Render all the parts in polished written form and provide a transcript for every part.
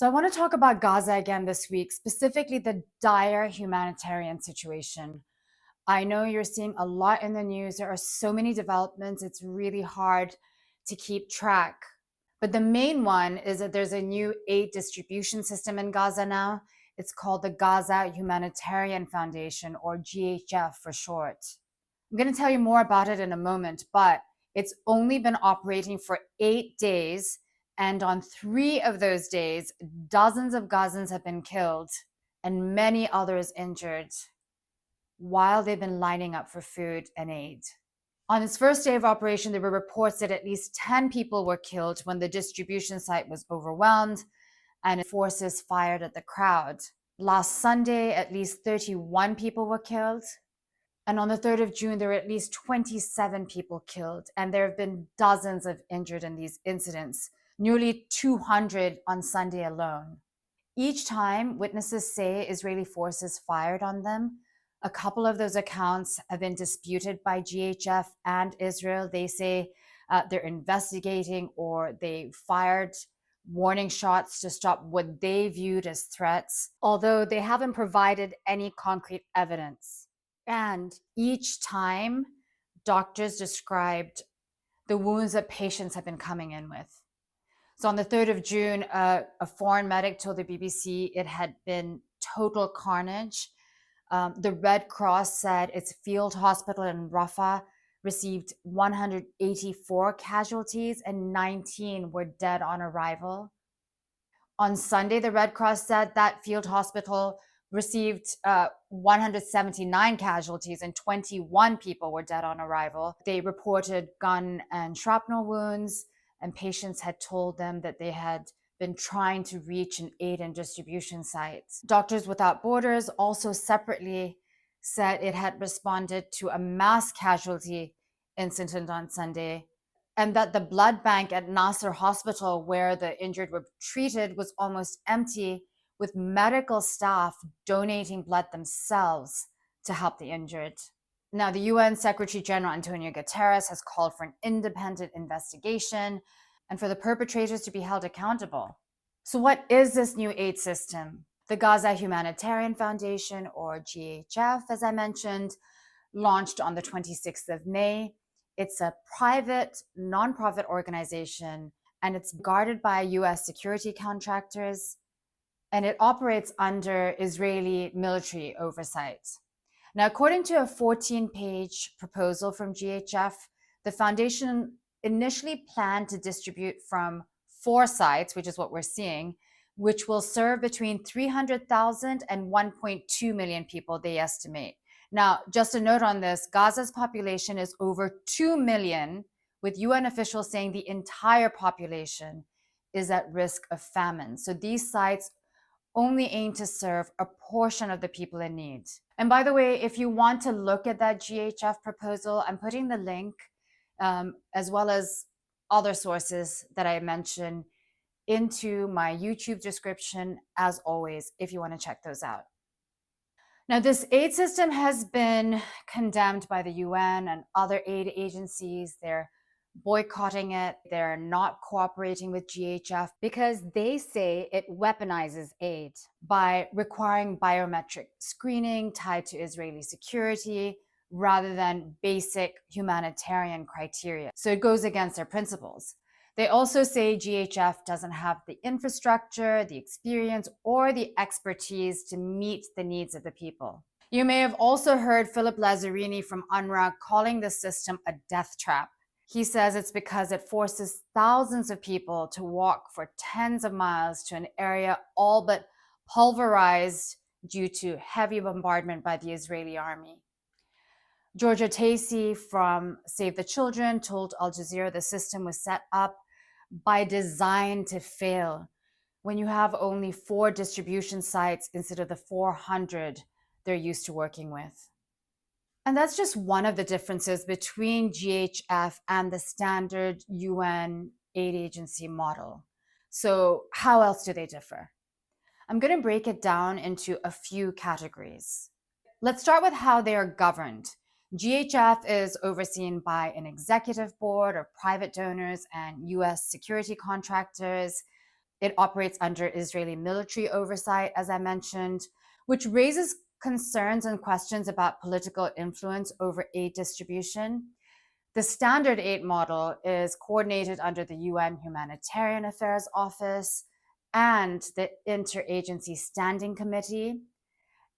So I want to talk about Gaza again this week, specifically the dire humanitarian situation. I know you're seeing a lot in the news. There are so many developments. It's really hard to keep track. But the main one is that there's a new aid distribution system in Gaza now. It's called the Gaza Humanitarian Foundation, or GHF for short. I'm going to tell you more about it in a moment, but it's only been operating for 8 days. And on 3 of those days, dozens of Gazans have been killed and many others injured while they've been lining up for food and aid. On its first day of operation, there were reports that at least 10 people were killed when the distribution site was overwhelmed and forces fired at the crowd. Last Sunday, at least 31 people were killed. And on the 3rd of June, there were at least 27 people killed, and there have been dozens of injured in these incidents, nearly 200 on Sunday alone. Each time witnesses say Israeli forces fired on them, a couple of those accounts have been disputed by GHF and Israel. They say they're investigating or they fired warning shots to stop what they viewed as threats, although they haven't provided any concrete evidence. And each time, doctors described the wounds that patients have been coming in with. So on the 3rd of June, a foreign medic told the BBC it had been total carnage. The Red Cross said its field hospital in Rafah received 184 casualties and 19 were dead on arrival. On Sunday, the Red Cross said that field hospital received 179 casualties and 21 people were dead on arrival. They reported gun and shrapnel wounds, and patients had told them that they had been trying to reach an aid and distribution site. Doctors Without Borders also separately said it had responded to a mass casualty incident on Sunday, and that the blood bank at Nasser Hospital, where the injured were treated, was almost empty, with medical staff donating blood themselves to help the injured. Now, the UN Secretary General Antonio Guterres has called for an independent investigation and for the perpetrators to be held accountable. So what is this new aid system? The Gaza Humanitarian Foundation, or GHF, as I mentioned, launched on the 26th of May. It's a private, nonprofit organization, and it's guarded by US security contractors, and it operates under Israeli military oversight. Now, according to a 14-page proposal from GHF, the foundation initially planned to distribute from 4 sites, which is what we're seeing, which will serve between 300,000 and 1.2 million people, they estimate. Now, just a note on this, Gaza's population is over 2 million, with UN officials saying the entire population is at risk of famine. So these sites only aim to serve a portion of the people in need. And by the way, if you want to look at that GHF proposal, I'm putting the link, as well as other sources that I mentioned, into my YouTube description, as always, if you want to check those out. Now, this aid system has been condemned by the UN and other aid agencies. They're boycotting it. They're not cooperating with GHF because they say it weaponizes aid by requiring biometric screening tied to Israeli security rather than basic humanitarian criteria. So it goes against their principles. They also say GHF doesn't have the infrastructure, the experience, or the expertise to meet the needs of the people. You may have also heard Philip Lazzarini from UNRWA calling the system a death trap. He says it's because it forces thousands of people to walk for tens of miles to an area all but pulverized due to heavy bombardment by the Israeli army. Georgia Tacey from Save the Children told Al Jazeera the system was set up by design to fail when you have only 4 distribution sites instead of the 400 they're used to working with. And that's just one of the differences between GHF and the standard UN aid agency model. So how else do they differ? I'm going to break it down into a few categories. Let's start with how they are governed. GHF is overseen by an executive board of private donors and US security contractors. It operates under Israeli military oversight, as I mentioned, which raises concerns and questions about political influence over aid distribution. The standard aid model is coordinated under the UN Humanitarian Affairs Office and the Interagency Standing Committee.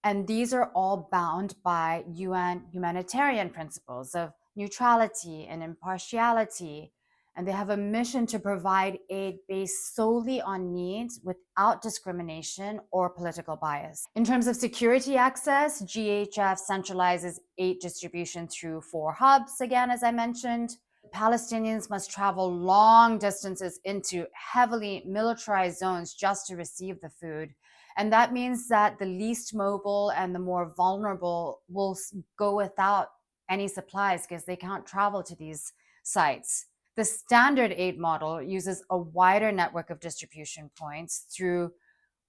And these are all bound by UN humanitarian principles of neutrality and impartiality. And they have a mission to provide aid based solely on needs without discrimination or political bias. In terms of security access, GHF centralizes aid distribution through 4 hubs, again, as I mentioned. Palestinians must travel long distances into heavily militarized zones just to receive the food. And that means that the least mobile and the more vulnerable will go without any supplies because they can't travel to these sites. The standard aid model uses a wider network of distribution points through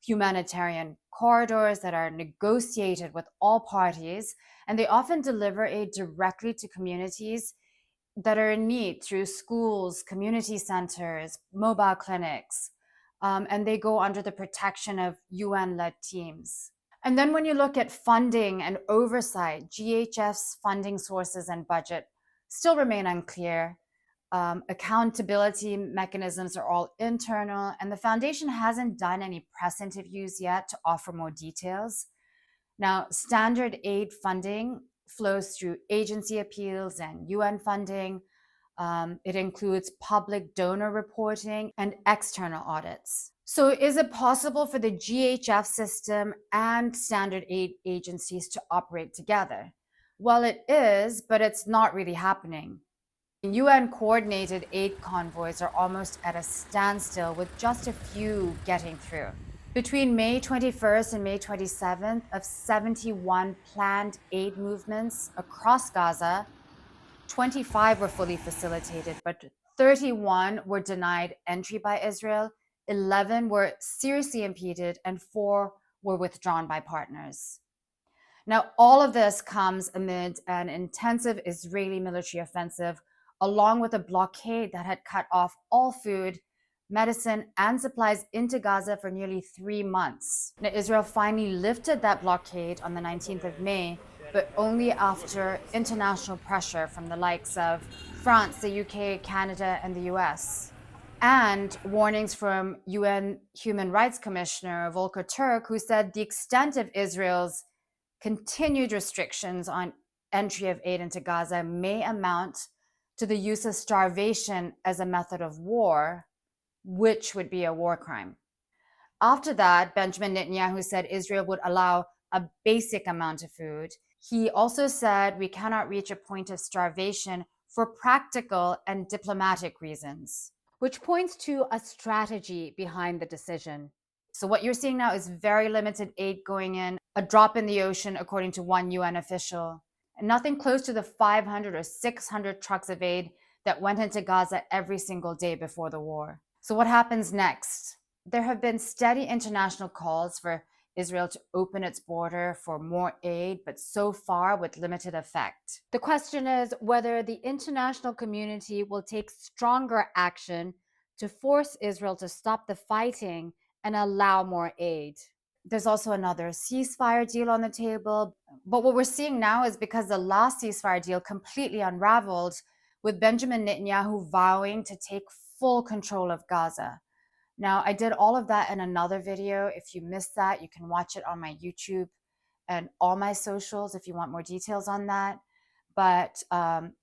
humanitarian corridors that are negotiated with all parties, and they often deliver aid directly to communities that are in need through schools, community centers, mobile clinics, and they go under the protection of UN-led teams. And then when you look at funding and oversight, GHF's funding sources and budget still remain unclear. Accountability mechanisms are all internal, and the foundation hasn't done any press interviews yet to offer more details. Now, standard aid funding flows through agency appeals and UN funding. It includes public donor reporting and external audits. So is it possible for the GHF system and standard aid agencies to operate together? Well, it is, but it's not really happening. UN coordinated aid convoys are almost at a standstill, with just a few getting through. Between May 21st and May 27th, of 71 planned aid movements across Gaza, 25 were fully facilitated, but 31 were denied entry by Israel, 11 were seriously impeded, and 4 were withdrawn by partners. Now, all of this comes amid an intensive Israeli military offensive, along with a blockade that had cut off all food, medicine, and supplies into Gaza for nearly 3 months. Now, Israel finally lifted that blockade on the 19th of May, but only after international pressure from the likes of France, the UK, Canada, and the US. And warnings from UN Human Rights Commissioner Volker Turk, who said the extent of Israel's continued restrictions on entry of aid into Gaza may amount to the use of starvation as a method of war, which would be a war crime. After that, Benjamin Netanyahu said Israel would allow a basic amount of food. He also said we cannot reach a point of starvation for practical and diplomatic reasons, which points to a strategy behind the decision. So what you're seeing now is very limited aid going in, a drop in the ocean, according to one UN official, and nothing close to the 500 or 600 trucks of aid that went into Gaza every single day before the war. So what happens next? There have been steady international calls for Israel to open its border for more aid, but so far with limited effect. The question is whether the international community will take stronger action to force Israel to stop the fighting and allow more aid. There's also another ceasefire deal on the table. But what we're seeing now is because the last ceasefire deal completely unraveled, with Benjamin Netanyahu vowing to take full control of Gaza. Now, I did all of that in another video. If you missed that, you can watch it on my YouTube and all my socials if you want more details on that. But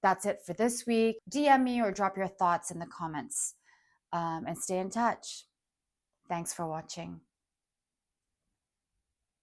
that's it for this week. DM me or drop your thoughts in the comments and stay in touch. Thanks for watching.